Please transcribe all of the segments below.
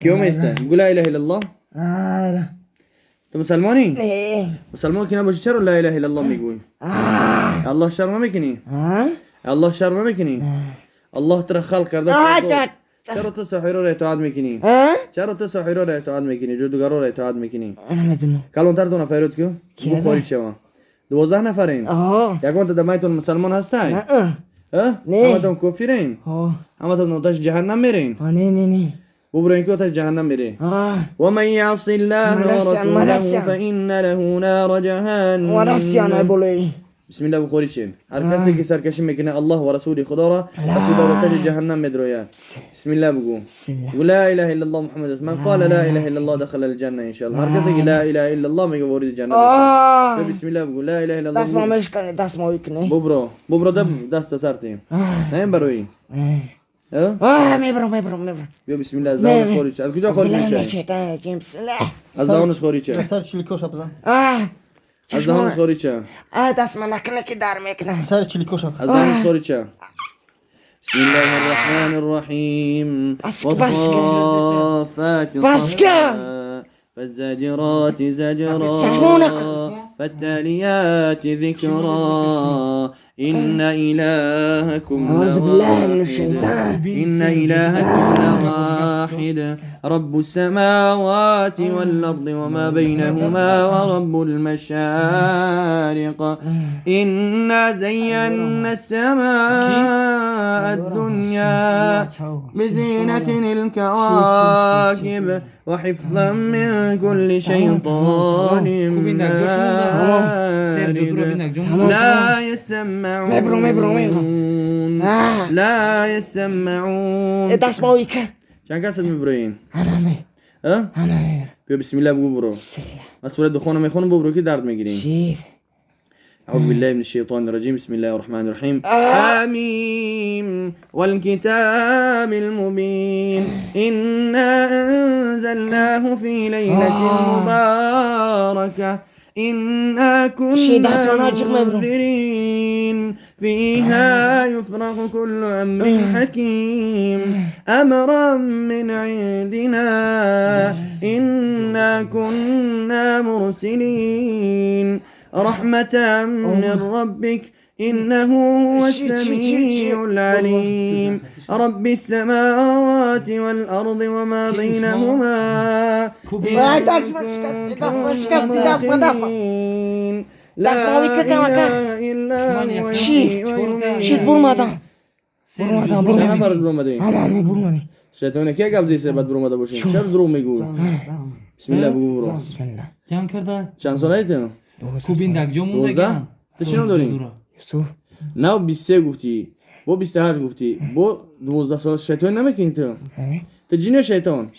كيوم يستا قول لا إله إلا الله. لا. أنت مسلماني؟ إيه. مسلمان كنا بشر لا إله إلا الله ميقول. الله شر ما مكني. الله شر ما مكني. الله ترى خلق كرده. شر تسحيرو لا تعاد مكني. شر تسحيرو لا تعاد مكني. جود قرار لا تعاد مكني. أنا ما أدري. كلون تردون فيروت كيو؟ بخوري شوا. 12 نفرين. يا أنت دمايتون مسلمان هستاي؟ أما تون كفرين. أما تون نوتش جهنم ميرين. ني. ببرين كيو تش جهنم ميرين. ومن يعص الله ورسوله فإن له نار جهنم. ورسيانا بولي. بسم الله بخوري شين. هركسي كي سركشي مكنا الله ورسوله خضرا. رسوله وتش جهنم مدرويا. بسم الله بقول. ولا إله إلا الله محمد من قال لا إله إلا الله دخل الجنة إن شاء الله. هركسي لا إله إلا الله ما يقول الجنة. بسم الله بقول لا إله إلا الله. داس ما مشكلة داس ما ويكني. ببرو ده داس تسارتين. نايم بروي. ما يبرو. يا بسم الله زدانش خوريش. از کجا خوريش میشه؟ بسم الله. از زدانش خوريشه. سر چلیکوش بزن. از زدانش خوريشه. داس ما نکنه که دار میکنه. سر چلیکوش. از زدانش خوريشه. بسم الله الرحمن الرحيم. والصافات صفا. فالزاجرات زجرا. فالتاليات ذكرا. إن إلهكم أعوذ بالله من الشيطان. إن إلهكم لواحد رب السماوات والأرض وما بينهما ورب المشارق. إنا زينا السماء الدنيا بزينة الكواكب وحفظا من كل شيطان مارد. لا يسمعون لا يسمعون. داس ما ويك. چند کس میبروین؟ همه. بیا بسم الله بگو برو. من سوره دخان میخونم برو که درد میگیرین. شيف. أعوذ بالله من الشيطان الرجيم. بسم الله الرحمن الرحيم. آمين والكتاب المبين إنا أنزلناه في ليلة مباركة إنا كنا منذرين فيها يفرغ كل أمر حكيم أمرا من عندنا إنا كنا مرسلين رحمة من ربك إنه هو السميع العليم رب السماوات والأرض وما بينهما. لا إله إلا هو. شيت برمادان. چند نفر برمادین؟ همه برمانی. شیطانه کی قبضی سه بعد برماده باشین؟ چرا دروغ میگو؟ بسم الله بگو برو. بسم الله. جان کرده؟ چند ساله ایتن؟ خوبین دک جو مونده 12 تو چی نام داری؟ یوسف. نه 23 گفتی با 28 گفتی با 12 سال شیطان نمیکنی تو جن یا شیطان؟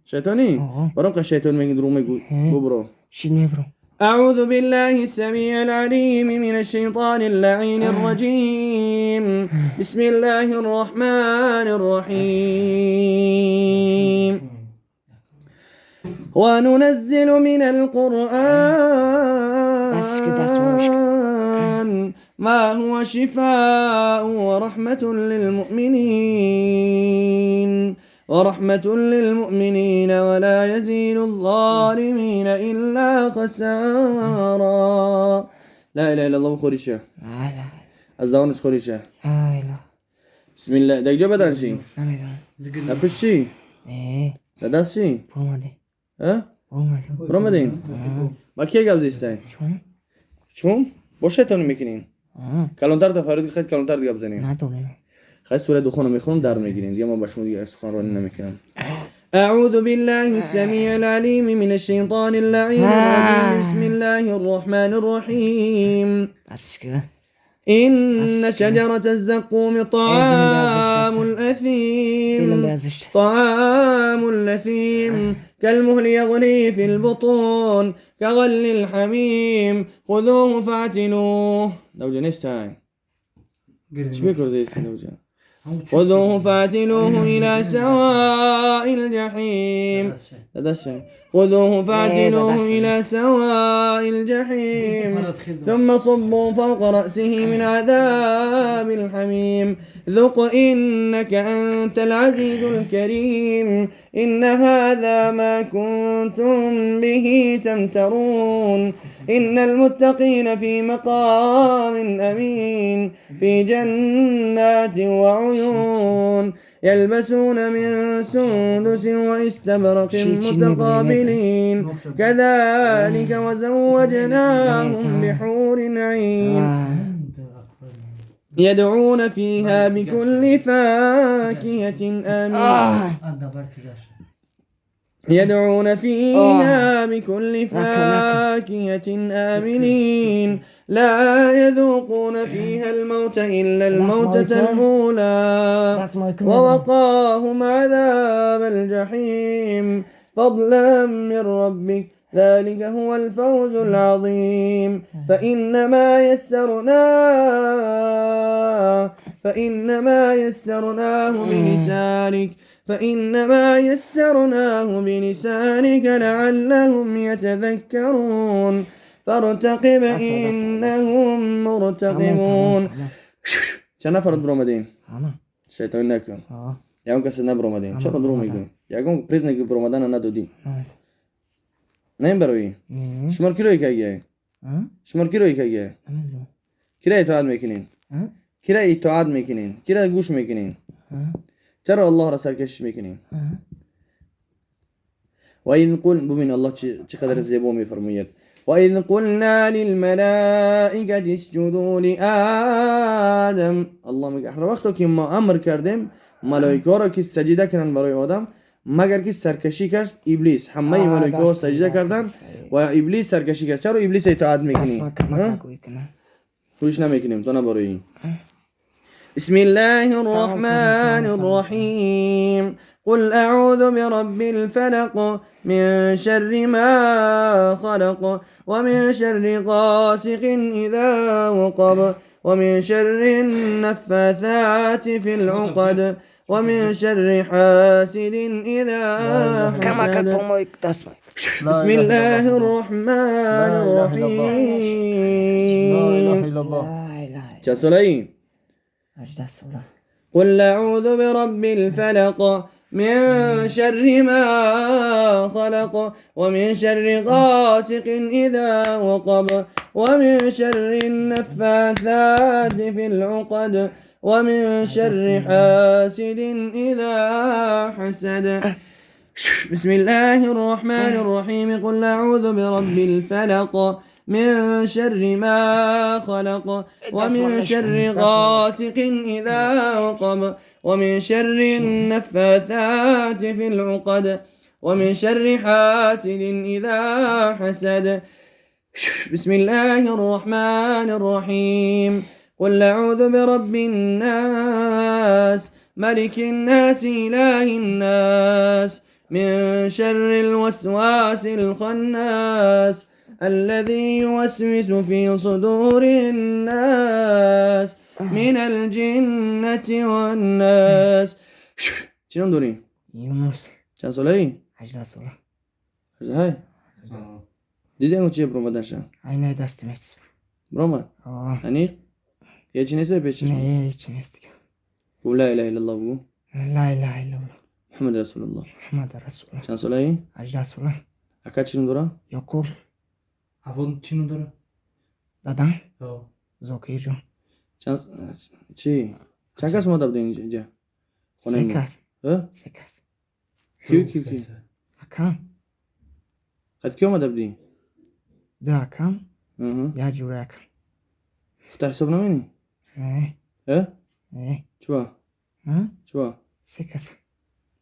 شیطانی؟ برام که شیطان میگی دروغ میگو برو. شید میبرو. أعوذ بالله السميع العليم من الشيطان اللعين الرجيم. بسم الله الرحمن الرحيم. وننزل من القرآن ما هو شفاء ورحمة للمؤمنين ولا يزيد الظالمين إلا خسارا. لا إله إلا الله خوريشة. الزوانش خوريشة. بسم الله دايك جو بدن شي. أبش شي. لا داس شي. برمادين. ما كي قبض يستاي. شون؟ بوشتون میکنین. کلانتر تفرید خیلی کلانتر دیگه بزنین. خیلی سوره دخان میخونم در میگیرین. دیگه ما باشم دیگه سخنرانی نمیکنم. أعوذ بالله السميع العليم من الشيطان اللعين الرجيم. بسم الله الرحمن الرحيم. إن شجرة الزقوم طعام الأثيم كالمهل يغلي في البطون كغل الحميم خذوه فاعتلوه. دوجة نستاي. شو بيكور زي السنة دوجة؟ خذوه فاعتلوه إلى سواء الجحيم خذوه فاعتلوه إلى سواء الجحيم ثم صبوا فوق رأسه من عذاب الحميم ذق إنك أنت العزيز الكريم إن هذا ما كنتم به تمترون إن المتقين في مقام أمين في جنات وعيون يلبسون من سندس واستبرق متقابلين كذلك وزوجناهم بحور عين يدعون فيها بكل فاكهة آمين يدعون فيها بكل فاكهة آمنين لا يذوقون فيها الموت إلا الموتة الأولى ووقاهم عذاب الجحيم فضلا من ربك ذلك هو الفوز العظيم فإنما يسرناه بلسانك لعلهم يتذكرون فارتقب إنهم مرتقبون چند نفرت برآمدین؟ شیطان نکن یا اون کسی نبرآمدین چرا دروغ میگویی؟ یگان پریز نگی برآمدن ندادی نیم بروی شمار کی روی که شمار کی روی که کی اطاعت میکنین کی اطاعت میکنین کی گوش میکنین چرا الله را سرکشش میکنین و اذ قل ببین الله چقدر زیبا میفرماید و اذ قلنا للملائکه اسجدوا لآدم الله میگه هر وقتی که ما امر کردیم ملائکه را که سجده کنن برای آدم مگر که سرکشی کرد ابلیس همه ملائکه سجده کردن و ابلیس سرکشی کرد چرا ابلیس اطاعت میکنی توش نمیکنیم تو نبروی بسم الله الرحمن الرحيم قل أعوذ برب الفلق من شر ما خلق ومن شر غاسق إذا وقب ومن شر النفاثات في العقد ومن شر حاسد إذا حسد بسم الله الرحمن الرحيم لا إله إلا الله قل أعوذ برب الفلق من شر ما خلق ومن شر غاسق إذا وقب ومن شر النفاثات في العقد ومن شر حاسد إذا حسد بسم الله الرحمن الرحيم قل أعوذ برب الفلق من شر ما خلق ومن شر غاسق إذا وقب ومن شر النفاثات في العقد ومن شر حاسد إذا حسد بسم الله الرحمن الرحيم قل أعوذ برب الناس ملك الناس إله الناس من شر الوسواس الخناس الذي يوسوس في صدور الناس من الجنة والناس چند دوری؟ یونس چند ساله ای؟ 18 ساله 18 دیدی اون چیه برآمدن شد؟ اینه دستم هست برآمد؟ انیق؟ یه چی نیسته پیشش؟ نه یه چی نیست بگو لا اله الا الله بگو لا اله الا الله محمد رسول الله محمد رسول الله چند ساله ای؟ 18 ساله اکا چی داره؟ یعقوب Avon چی داره؟ دادم زاکیر جان چند کس اومده بوده اینجا؟ سه کس سه کس کی؟ اکم خد کی اومده بودی؟ دو اکم یا جوره اکم خدا حساب نمینی؟ نه چوا؟ سه کس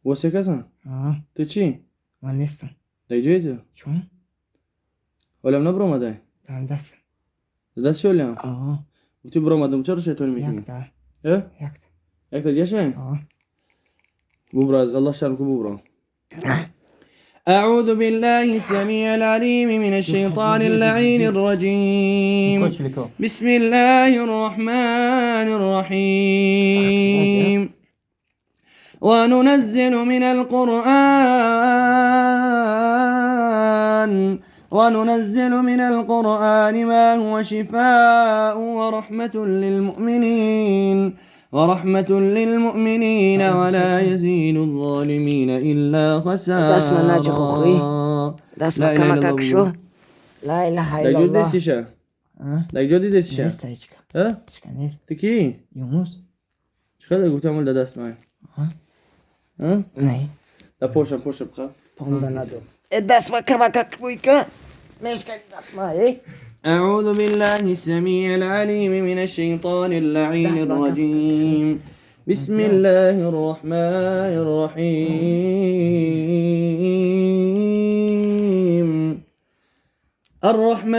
و سه کس هم؟ تو چی؟ من نیستم در جایی تو؟ چون؟ ولم نبرو اومده؟ دارم دست دست شو لیم؟ گفتی برو اومدم چرا شیطانی میکنی؟ یک تا دیشه؟ ببرا از الله شرم که ببرا أعوذ بالله السميع العليم من الشيطان اللعين الرجيم بسم الله الرحمن الرحيم وننزل من القرآن ما هو شفاء ورحمة للمؤمنين ولا يزيد الظالمين إلا خسارا. دست من ناجي خوخي دست لا من إله كما إلا كاكشو الله. لا إله لا إلا جود الله. دستيشا لا جود دستيشا نيست هيك ها نيست تكي يونس خلي قلت أعمل دست معي ها نهي لا بوشة بخا تقوم بنادس دست من كما كاكشويكا مش كان دست ما إيه. أعوذ بالله السميع العليم من الشيطان اللعين الرجيم. بسم الله الرحمن الرحيم. الرحمن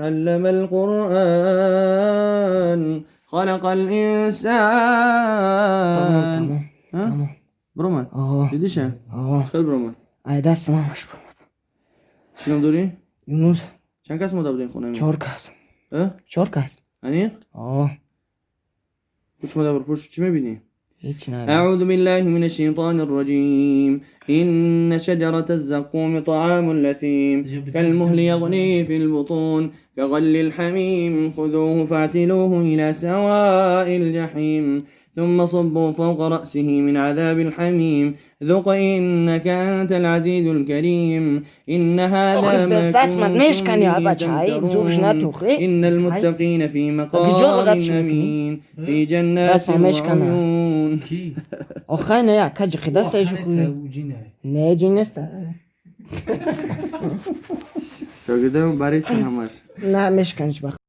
علم القرآن خلق الإنسان. تمام برومان دیدیشه؟ خیلی برومان ای دست ما مش برمد. چی داری؟ یونس چند کس مدام دین خونه؟ 4 کس. 4 کس. انیق؟ پوش مدام پوش چی میبینی؟ أعوذ بالله من الشيطان الرجيم. إن شجرة الزقوم طعام الأثيم كالمهل يغلي في البطون كغلي الحميم خذوه فاعتلوه إلى سواء الجحيم ثم صبوا فوق رأسه من عذاب الحميم ذق إنك أنت العزيز الكريم. إن هذا ما كنتم تمترون. إن المتقين في مقام أمين في جنات وعيون. آخه نه کج خدا سایش خوی نه جنست شاگردم برای چی همش نه مشکنش بخ